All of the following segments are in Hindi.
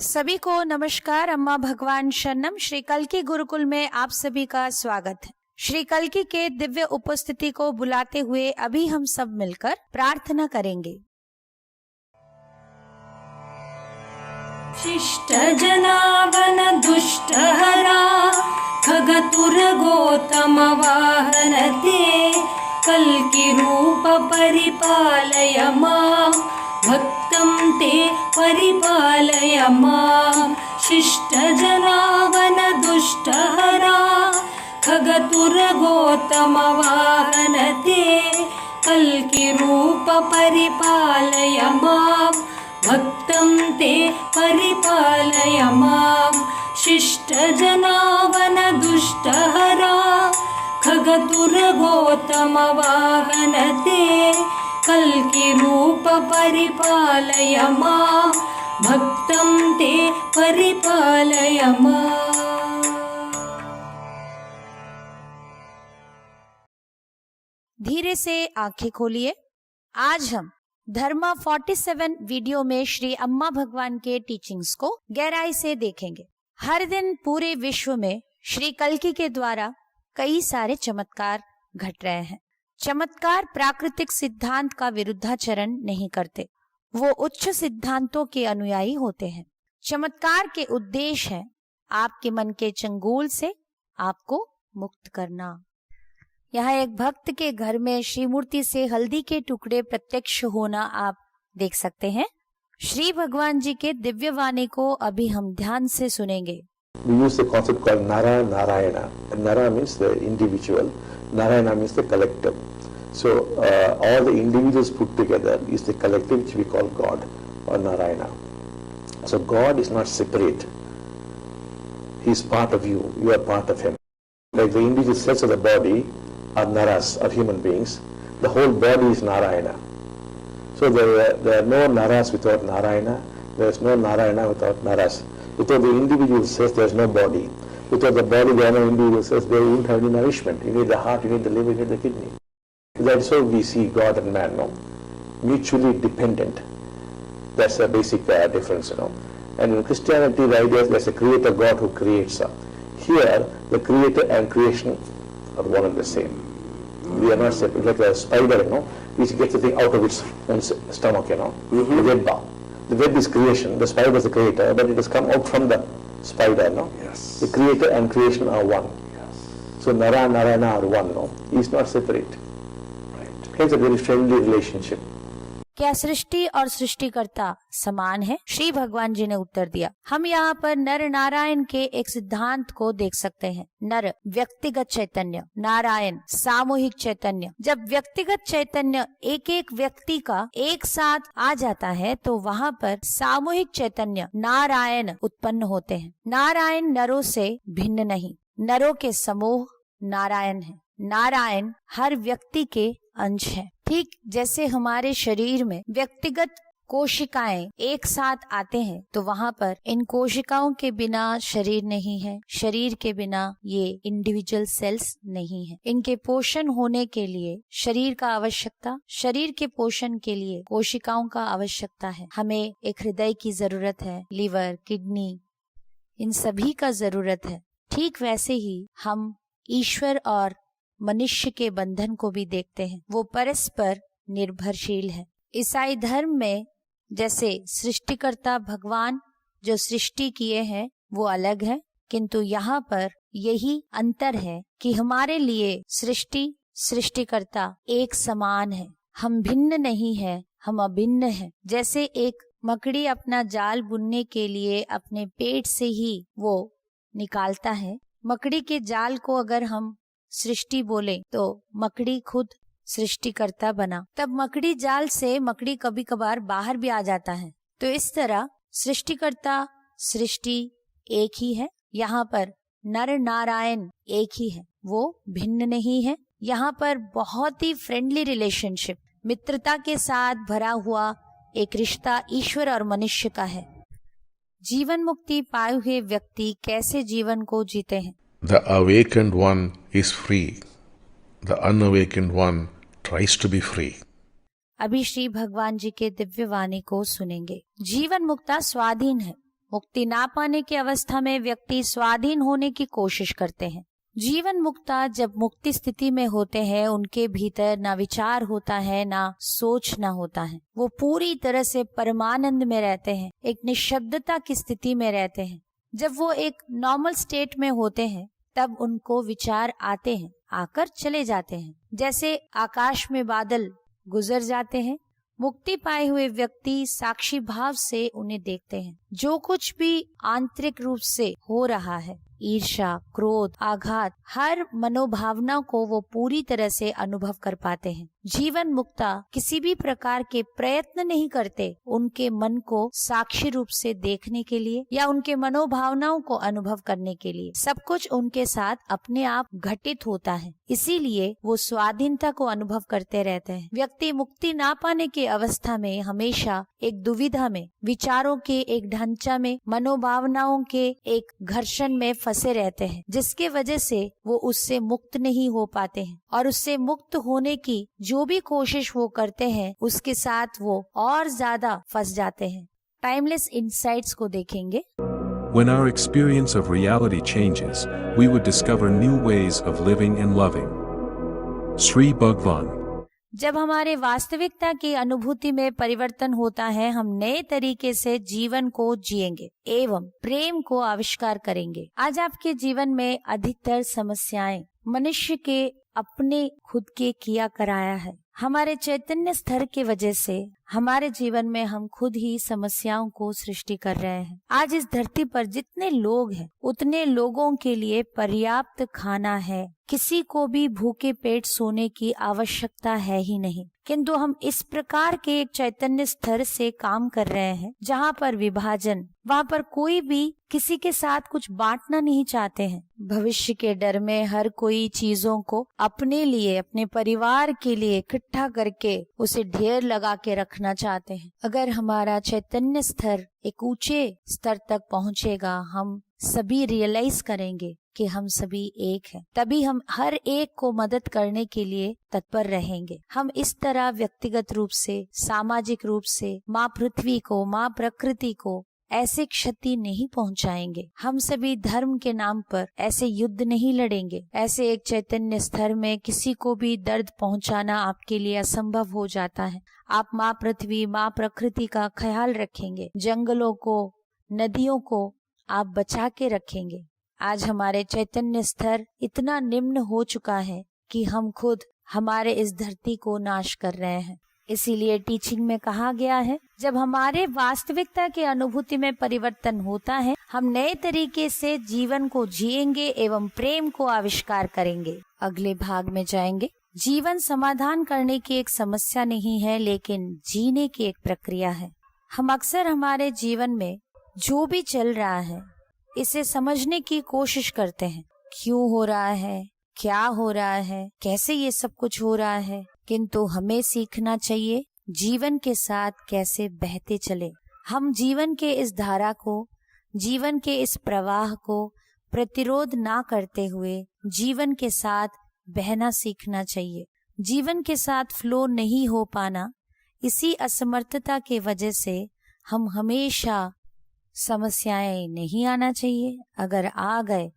सभी को नमस्कार। अम्मा भगवान शरणम। श्री कल्की गुरुकुल में आप सभी का स्वागत है। श्री कल्की के दिव्य उपस्थिति को बुलाते हुए अभी हम सब मिलकर प्रार्थना करेंगे। शिष्ट जनावन दुष्ट हरा खगतुर गौतम वाहन ते कल्की रूप परिपालय मां भक्तं ते परिपालय मां। शिष्ट जनावन दुष्ट हरा खगतुर गौतम वाहन ते कल्की रूप परिपालय मां भक्तं ते परिपालय मां। शिष्ट जनावन दुष्ट हरा खगतुर गौतम वाहन ते कल्की रूप परिपालय मां भक्तं ते परिपालय मां। धीरे से आंखें खोलिए। आज हम धर्मा 47 वीडियो में श्री अम्मा भगवान के टीचिंग्स को गहराई से देखेंगे। हर दिन पूरे विश्व में श्री कल्की के द्वारा कई सारे चमत्कार घट रहे हैं। चमत्कार प्राकृतिक सिद्धांत का विरुद्धाचरण नहीं करते, वो उच्च सिद्धांतों के अनुयायी होते हैं। चमत्कार के उद्देश्य है आपके मन के चंगुल से आपको मुक्त करना। यहाँ एक भक्त के घर में श्री मूर्ति से हल्दी के टुकड़े प्रत्यक्ष होना आप देख सकते हैं। श्री भगवान जी के दिव्य वाणी को अभी हम ध्यान से सुनेंगे। We use the concept called Nara Narayana. Nara means the individual, Narayana means the collective. So all the individuals put together is the collective which we call God or Narayana. So God is not separate. He is part of you. You are part of Him. Like the individual cells of the body are Naras, or human beings. The whole body is Narayana. So there are no Naras without Narayana. There is no Narayana without Naras. Without the individual cells, there is no body. Without the body, there are no individual cells. There won't have any nourishment. You need the heart, you need the liver, you need the kidney. That's how we see God and man, no? Mutually dependent. That's the basic difference, you know. And in Christianity, the idea is there's a creator God who creates. Here, the creator and creation are one and the same. We are not separate. Like a spider, you know, which gets the thing out of its own stomach, you know. The web. The web is creation. The spider is the creator, but it has come out from the spider, no? Yes. The creator and creation are one. Yes. So Nara and Narayana are one, no? He is not separate. Right. Hence a very friendly relationship. क्या सृष्टि और सृष्टिकर्ता समान है? श्री भगवान जी ने उत्तर दिया। हम यहाँ पर नर नारायण के एक सिद्धांत को देख सकते हैं। नर व्यक्तिगत चैतन्य, नारायण सामूहिक चैतन्य। जब व्यक्तिगत चैतन्य एक एक व्यक्ति का एक साथ आ जाता है तो वहाँ पर सामूहिक चैतन्य नारायण उत्पन्न होते हैं। नारायण नरों से भिन्न नहीं, नरों के समूह नारायण है। नारायण हर व्यक्ति के अंश है। ठीक जैसे हमारे शरीर में व्यक्तिगत कोशिकाएं एक साथ आते हैं तो वहाँ पर इन कोशिकाओं के बिना शरीर नहीं है, शरीर के बिना ये इंडिविजुअल सेल्स नहीं है। इनके पोषण होने के लिए शरीर का आवश्यकता, शरीर के पोषण के लिए कोशिकाओं का आवश्यकता है। हमें एक हृदय की जरूरत है, लिवर, किडनी, इन सभी का जरूरत है। ठीक वैसे ही हम ईश्वर और मनुष्य के बंधन को भी देखते हैं, वो परस्पर निर्भरशील है। ईसाई धर्म में जैसे सृष्टिकर्ता भगवान जो सृष्टि किए हैं वो अलग है, किंतु यहाँ पर यही अंतर है कि हमारे लिए सृष्टि सृष्टिकर्ता एक समान है। हम भिन्न नहीं है, हम अभिन्न है। जैसे एक मकड़ी अपना जाल बुनने के लिए अपने पेट से ही वो निकालता है, मकड़ी के जाल को अगर हम सृष्टि बोले तो मकड़ी खुद सृष्टिकर्ता बना। तब मकड़ी जाल से मकड़ी कभी कभार बाहर भी आ जाता है। तो इस तरह सृष्टिकर्ता सृष्टि एक ही है। यहाँ पर नर नारायण एक ही है, वो भिन्न नहीं है। यहाँ पर बहुत ही फ्रेंडली रिलेशनशिप, मित्रता के साथ भरा हुआ एक रिश्ता ईश्वर और मनुष्य का है। जीवन मुक्ति पाए हुए व्यक्ति कैसे जीवन को जीते हैं? The awakened one is free. The unawakened one tries to be free. अभी श्री भगवान जी के दिव्य वाणी को सुनेंगे। जीवन मुक्ता स्वाधीन है, मुक्ति ना पाने की अवस्था में व्यक्ति स्वाधीन होने की कोशिश करते हैं। जीवन मुक्ता जब मुक्ति स्थिति में होते हैं, उनके भीतर ना विचार होता है, ना सोचना होता है। वो पूरी तरह से परमानंद में रहते हैं, एक निशब्दता की स्थिति में रहते हैं। जब वो एक नॉर्मल स्टेट में होते हैं तब उनको विचार आते हैं, आकर चले जाते हैं, जैसे आकाश में बादल गुजर जाते हैं। मुक्ति पाए हुए व्यक्ति साक्षी भाव से उन्हें देखते हैं। जो कुछ भी आंतरिक रूप से हो रहा है, ईर्ष्या, क्रोध, आघात, हर मनोभावना को वो पूरी तरह से अनुभव कर पाते हैं। जीवन मुक्ता किसी भी प्रकार के प्रयत्न नहीं करते उनके मन को साक्षी रूप से देखने के लिए या उनके मनोभावनाओं को अनुभव करने के लिए। सब कुछ उनके साथ अपने आप घटित होता है, इसीलिए वो स्वाधीनता को अनुभव करते रहते हैं। व्यक्ति मुक्ति ना पाने की अवस्था में हमेशा एक दुविधा में, विचारों के एक ढांचा में, मनोभावनाओं के एक घर्षण में फंसे रहते हैं, जिसके वजह से वो उससे मुक्त नहीं हो पाते हैं और उससे मुक्त होने की जो भी कोशिश वो करते हैं उसके साथ वो और ज्यादा फंस जाते हैं। टाइमलेस इनसाइट्स को देखेंगे। When our experience of reality changes, we would discover new ways of living and loving. Sri Bhagwan. जब हमारे वास्तविकता की अनुभूति में परिवर्तन होता है, हम नए तरीके से जीवन को जिएंगे एवं प्रेम को आविष्कार करेंगे। आज आपके जीवन में अधिकतर समस्याएं मनुष्य के अपने खुद के किया कराया है। हमारे चैतन्य स्तर के वजह से हमारे जीवन में हम खुद ही समस्याओं को सृष्टि कर रहे हैं। आज इस धरती पर जितने लोग हैं उतने लोगों के लिए पर्याप्त खाना है, किसी को भी भूखे पेट सोने की आवश्यकता है ही नहीं, किंतु हम इस प्रकार के एक चैतन्य स्तर से काम कर रहे हैं जहाँ पर विभाजन, वहाँ पर कोई भी किसी के साथ कुछ बांटना नहीं चाहते हैं। भविष्य के डर में हर कोई चीजों को अपने लिए, अपने परिवार के लिए इकट्ठा करके उसे ढेर लगा के रखना चाहते हैं। अगर हमारा चैतन्य स्तर एक ऊंचे स्तर तक पहुँचेगा, हम सभी रियलाइज करेंगे कि हम सभी एक हैं, तभी हम हर एक को मदद करने के लिए तत्पर रहेंगे। हम इस तरह व्यक्तिगत रूप से, सामाजिक रूप से माँ पृथ्वी को, माँ प्रकृति को ऐसे क्षति नहीं पहुंचाएंगे। हम सभी धर्म के नाम पर ऐसे युद्ध नहीं लड़ेंगे। ऐसे एक चैतन्य स्तर में किसी को भी दर्द पहुंचाना आपके लिए असंभव हो जाता है। आप माँ पृथ्वी, माँ प्रकृति का ख्याल रखेंगे, जंगलों को, नदियों को आप बचा के रखेंगे। आज हमारे चैतन्य स्तर इतना निम्न हो चुका है कि हम खुद हमारे इस धरती को नाश कर रहे हैं। इसीलिए टीचिंग में कहा गया है, जब हमारे वास्तविकता के अनुभूति में परिवर्तन होता है, हम नए तरीके से जीवन को जिएंगे एवं प्रेम को आविष्कार करेंगे। अगले भाग में जाएंगे। जीवन समाधान करने की एक समस्या नहीं है, लेकिन जीने की एक प्रक्रिया है। हम अक्सर हमारे जीवन में जो भी चल रहा है इसे समझने की कोशिश करते हैं। क्यों हो रहा है, क्या हो रहा है, कैसे ये सब कुछ हो रहा है, किंतु हमें सीखना चाहिए जीवन के साथ कैसे बहते चले। हम जीवन के इस धारा को, जीवन के इस प्रवाह को प्रतिरोध ना करते हुए जीवन के साथ बहना सीखना चाहिए। जीवन के साथ फ्लो नहीं हो पाना, इसी असमर्थता के वजह से हम हमेशा समस्याएं नहीं आना चाहिए। अगर आ गए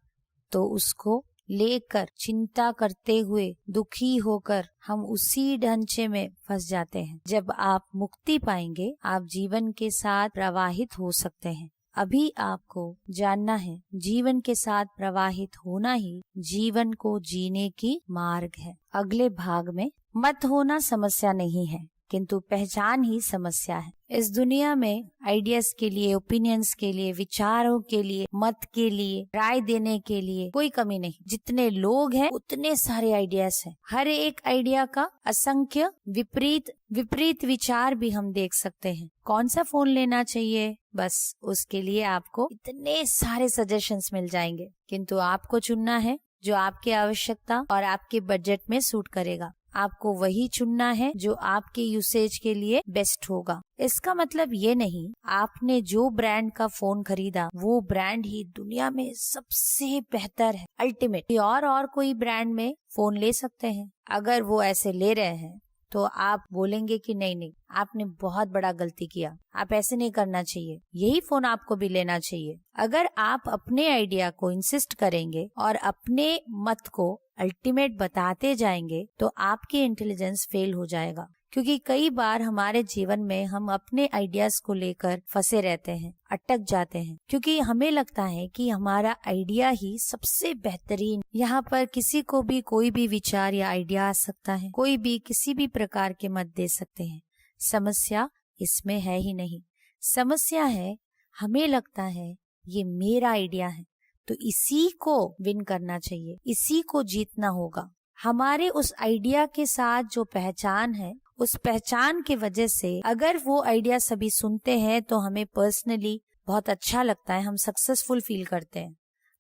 तो उसको लेकर चिंता करते हुए, दुखी होकर हम उसी ढांचे में फंस जाते हैं। जब आप मुक्ति पाएंगे, आप जीवन के साथ प्रवाहित हो सकते हैं। अभी आपको जानना है, जीवन के साथ प्रवाहित होना ही जीवन को जीने की मार्ग है। अगले भाग में मत होना समस्या नहीं है, किंतु पहचान ही समस्या है। इस दुनिया में आइडियाज के लिए, ओपिनियंस के लिए, विचारों के लिए, मत के लिए, राय देने के लिए कोई कमी नहीं। जितने लोग हैं उतने सारे आइडियाज हैं। हर एक आइडिया का असंख्य विपरीत विचार भी हम देख सकते हैं। कौन सा फोन लेना चाहिए, बस उसके लिए आपको इतने सारे सजेशंस मिल जाएंगे, किंतु आपको चुनना है जो आपकी आवश्यकता और आपके बजट में सूट करेगा। आपको वही चुनना है जो आपके यूसेज के लिए बेस्ट होगा। इसका मतलब ये नहीं आपने जो ब्रांड का फोन खरीदा वो ब्रांड ही दुनिया में सबसे बेहतर है, अल्टीमेट। और कोई ब्रांड में फोन ले सकते हैं। अगर वो ऐसे ले रहे हैं तो आप बोलेंगे कि नहीं नहीं, आपने बहुत बड़ा गलती किया, आप ऐसे नहीं करना चाहिए, यही फोन आपको भी लेना चाहिए। अगर आप अपने आइडिया को इंसिस्ट करेंगे और अपने मत को अल्टीमेट बताते जाएंगे तो आपकी इंटेलिजेंस फेल हो जाएगा। क्योंकि कई बार हमारे जीवन में हम अपने आइडियाज को लेकर फंसे रहते हैं, अटक जाते हैं, क्योंकि हमें लगता है कि हमारा आइडिया ही सबसे बेहतरीन। यहाँ पर किसी को भी कोई भी विचार या आइडिया आ सकता है, कोई भी किसी भी प्रकार के मत दे सकते हैं। समस्या इसमें है ही नहीं। समस्या है हमें लगता है ये मेरा आइडिया है तो इसी को विन करना चाहिए, इसी को जीतना होगा। हमारे उस आइडिया के साथ जो पहचान है, उस पहचान के वजह से अगर वो आइडिया सभी सुनते हैं तो हमें पर्सनली बहुत अच्छा लगता है, हम सक्सेसफुल फील करते हैं।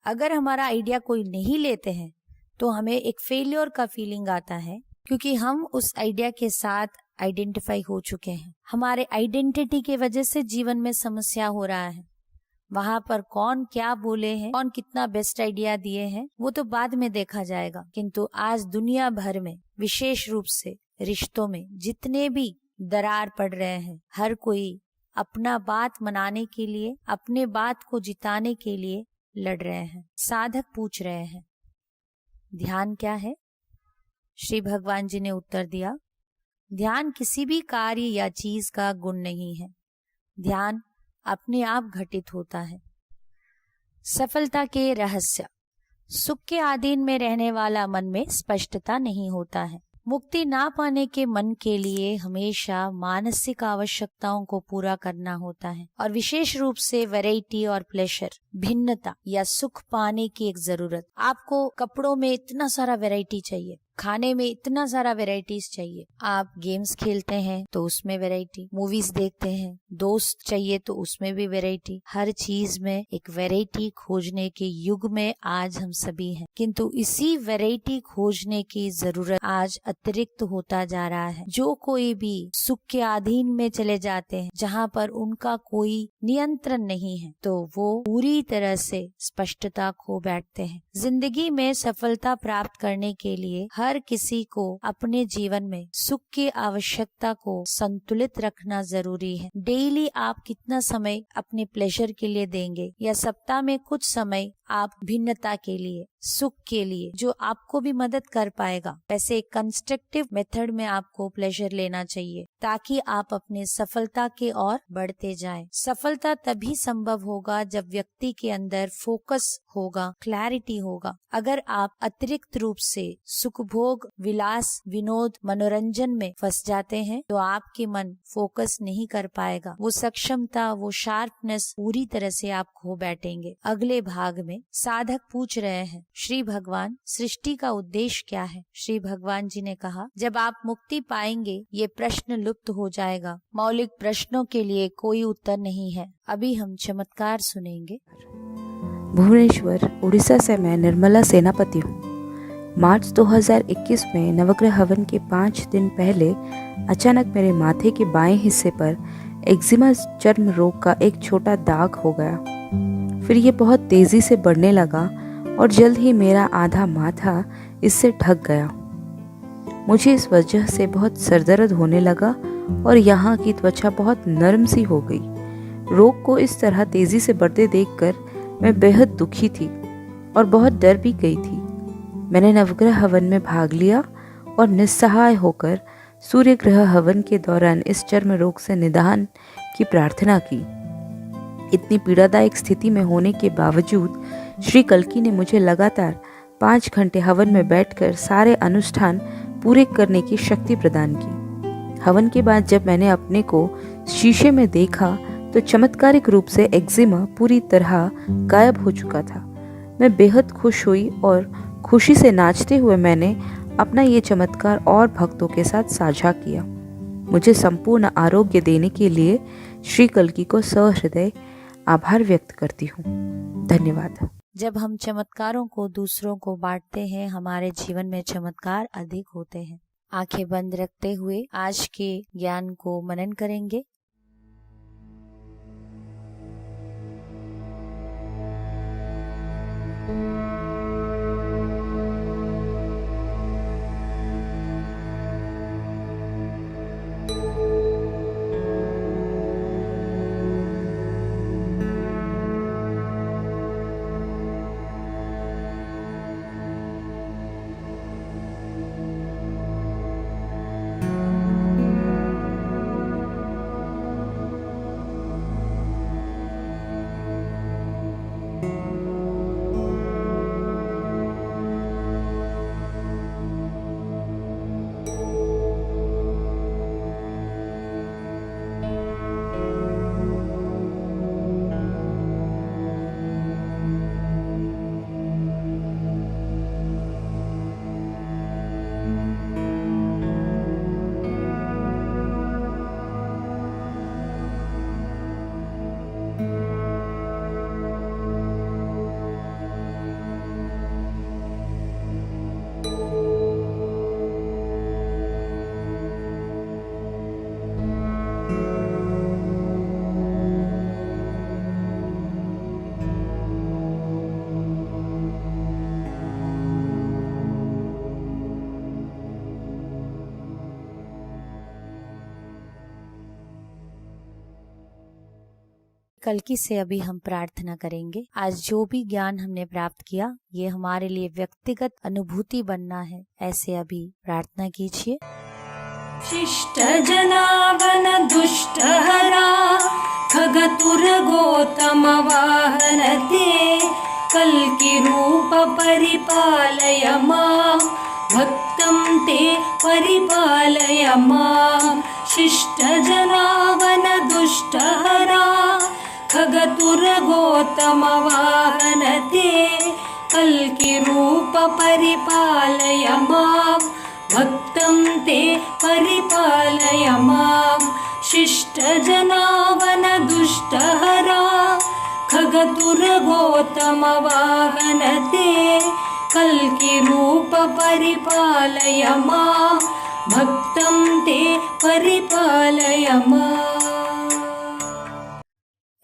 अगर हमारा आइडिया कोई नहीं लेते हैं तो हमें एक फेलियर का फीलिंग आता है, क्योंकि हम उस आइडिया के साथ आइडेंटिफाई हो चुके हैं। हमारे आइडेंटिटी के वजह से जीवन में समस्या हो रहा है। वहाँ पर कौन क्या बोले हैं, कौन कितना बेस्ट आइडिया दिए हैं, वो तो बाद में देखा जाएगा। किंतु आज दुनिया भर में, विशेष रूप से रिश्तों में जितने भी दरार पड़ रहे हैं, हर कोई अपना बात मनाने के लिए, अपने बात को जिताने के लिए लड़ रहे हैं। साधक पूछ रहे हैं ध्यान क्या है? श्री भगवान जी ने उत्तर दिया, ध्यान किसी भी कार्य या चीज का गुण नहीं है, ध्यान अपने आप घटित होता है। सफलता के रहस्य। सुख के अधीन में रहने वाला मन में स्पष्टता नहीं होता है। मुक्ति ना पाने के मन के लिए हमेशा मानसिक आवश्यकताओं को पूरा करना होता है, और विशेष रूप से वैरायटी और प्लेजर, भिन्नता या सुख पाने की एक जरूरत। आपको कपड़ों में इतना सारा वैरायटी चाहिए, खाने में इतना सारा वैरायटीज चाहिए। आप गेम्स खेलते हैं तो उसमें वैरायटी, मूवीज देखते हैं, दोस्त चाहिए तो उसमें भी वैरायटी। हर चीज में एक वैरायटी खोजने के युग में आज हम सभी हैं, किंतु इसी वैरायटी खोजने की जरूरत आज अतिरिक्त होता जा रहा है। जो कोई भी सुख के अधीन में चले जाते हैं, जहाँ पर उनका कोई नियंत्रण नहीं है, तो वो पूरी तरह से स्पष्टता खो बैठते हैं। जिंदगी में सफलता प्राप्त करने के लिए हर किसी को अपने जीवन में सुख की आवश्यकता को संतुलित रखना जरूरी है। डेली आप कितना समय अपने प्लेजर के लिए देंगे, या सप्ताह में कुछ समय आप भिन्नता के लिए, सुख के लिए, जो आपको भी मदद कर पाएगा। वैसे एक कंस्ट्रक्टिव मेथड में आपको प्लेजर लेना चाहिए, ताकि आप अपने सफलता के ओर बढ़ते जाएं। सफलता तभी संभव होगा जब व्यक्ति के अंदर फोकस होगा, क्लैरिटी होगा। अगर आप अतिरिक्त रूप से सुख भोग, विलास, विनोद, मनोरंजन में फंस जाते हैं तो आपके मन फोकस नहीं कर पाएगा। वो सक्षमता, वो शार्पनेस पूरी तरह से आप खो बैठेंगे। अगले भाग में साधक पूछ रहे हैं, श्री भगवान, सृष्टि का उद्देश्य क्या है? श्री भगवान जी ने कहा, जब आप मुक्ति पाएंगे ये प्रश्न लुप्त हो जाएगा। मौलिक प्रश्नों के लिए कोई उत्तर नहीं है। अभी हम चमत्कार सुनेंगे। भुवनेश्वर, उड़ीसा से मैं निर्मला सेनापति हूँ। मार्च 2021 में नवग्रह हवन के 5 दिन पहले अचानक मेरे माथे के बाएं हिस्से पर एक्जिमा चर्म रोग का एक छोटा दाग हो गया। फिर ये बहुत तेजी से बढ़ने लगा और जल्द ही मेरा आधा माथा इससे ढक गया। मुझे इस वजह से बहुत सरदर्द होने लगा और यहाँ की त्वचा बहुत नरम सी हो गई। रोग को इस तरह तेजी से बढ़ते देखकर मैं बेहद दुखी थी और बहुत डर भी गई थी। मैंने नवग्रह हवन में भाग लिया और निस्सहाय होकर सूर्य ग्रह हवन के दौरान इस चर्म रोग से निदान की प्रार्थना की। इतनी पीड़ादायक स्थिति में होने के बावजूद श्री कल्की ने मुझे लगातार 5 घंटे हवन में बैठकर सारे अनुष्ठान पूरे करने की शक्ति प्रदान की। हवन के बाद जब मैंने अपने को शीशे में देखा तो चमत्कारिक रूप से एक्जिमा पूरी तरह गायब हो चुका था। मैं बेहद खुश हुई और खुशी से नाचते हुए मैंने अपना ये चमत्कार और भक्तों के साथ साझा किया। मुझे संपूर्ण आरोग्य देने के लिए श्री कल्की को सहृदय आभार व्यक्त करती हूँ। धन्यवाद। जब हम चमत्कारों को दूसरों को बांटते हैं, हमारे जीवन में चमत्कार अधिक होते हैं। आंखें बंद रखते हुए आज के ज्ञान को मनन करेंगे। कल्कि से अभी हम प्रार्थना करेंगे। आज जो भी ज्ञान हमने प्राप्त किया ये हमारे लिए व्यक्तिगत अनुभूति बनना है, ऐसे अभी प्रार्थना कीजिए। शिष्ट जनावन दुष्ट हरा खगतुर गौतम वाहन ते कल्कि रूप परिपालय मां भक्तं ते परिपालय मां। शिष्ट जनावन दुष्ट हरा खगतुर गौतम वाहन ते कल्कि रूप परिपालय मां भक्तं ते परिपालय मां। शिष्ट जनावन दुष्ट हरा खगतुर गौतम वाहन ते कल्कि रूप परिपालय मां भक्तं ते परिपालय मां।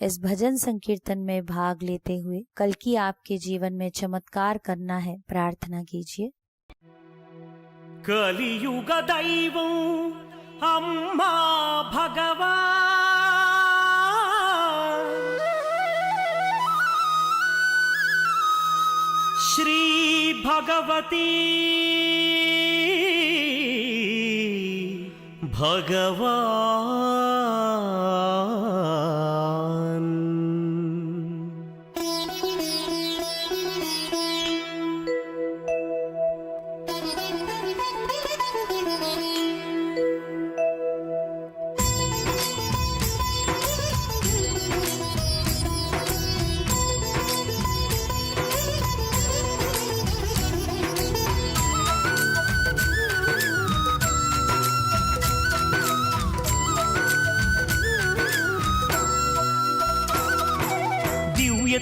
इस भजन संकीर्तन में भाग लेते हुए कल्कि आपके जीवन में चमत्कार करना है, प्रार्थना कीजिए। कलियुग दैवं अम्मा भगवान श्री भगवती भगवान।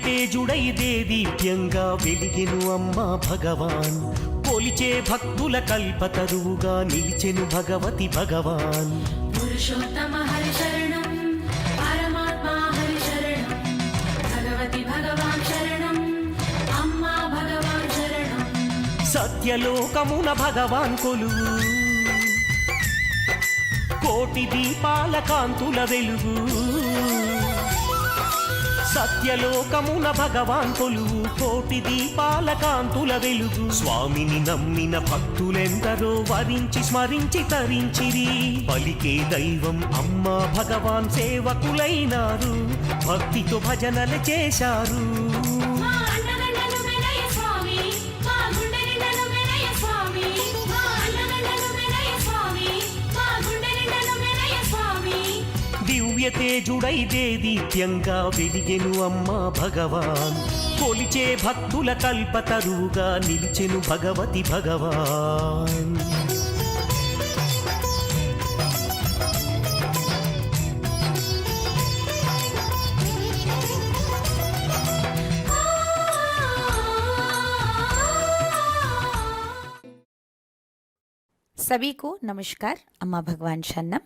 తేజుడై దేదీప్యంగా వెలిగెను అమ్మా భగవాన్ కొలిచే భక్తుల కల్పతరువుగా నిలిచెను భగవతి భగవాన్। పురుషోత్తమ హరి శరణం పరమాత్మా హరి శరణం భగవతి భగవాన్ శరణం అమ్మా భగవాన్ శరణం। సత్యలోకమున భగవాన్ కొలువు కోటి దీపాల కాంతుల వెలుగు। సత్యలోకమున భగవాన్ కొలువు కోటి దీపాల కాంతుల వెలుగు। స్వామిని నమ్మిన భక్తులెందరో వరించి స్మరించి తరించిరి పలికే దైవం అమ్మా భగవాన్ సేవకులైనారు భక్తితో భజనలు చేశారు। దివ్య తేజుడై దేదీప్యంగా వెలిగెను అమ్మా భగవాన్ కొలిచే భక్తుల కల్పతరువుగా నిలిచెను భగవతి భగవాన్। सभी को नमस्कार। अम्मा भगवान शरणम।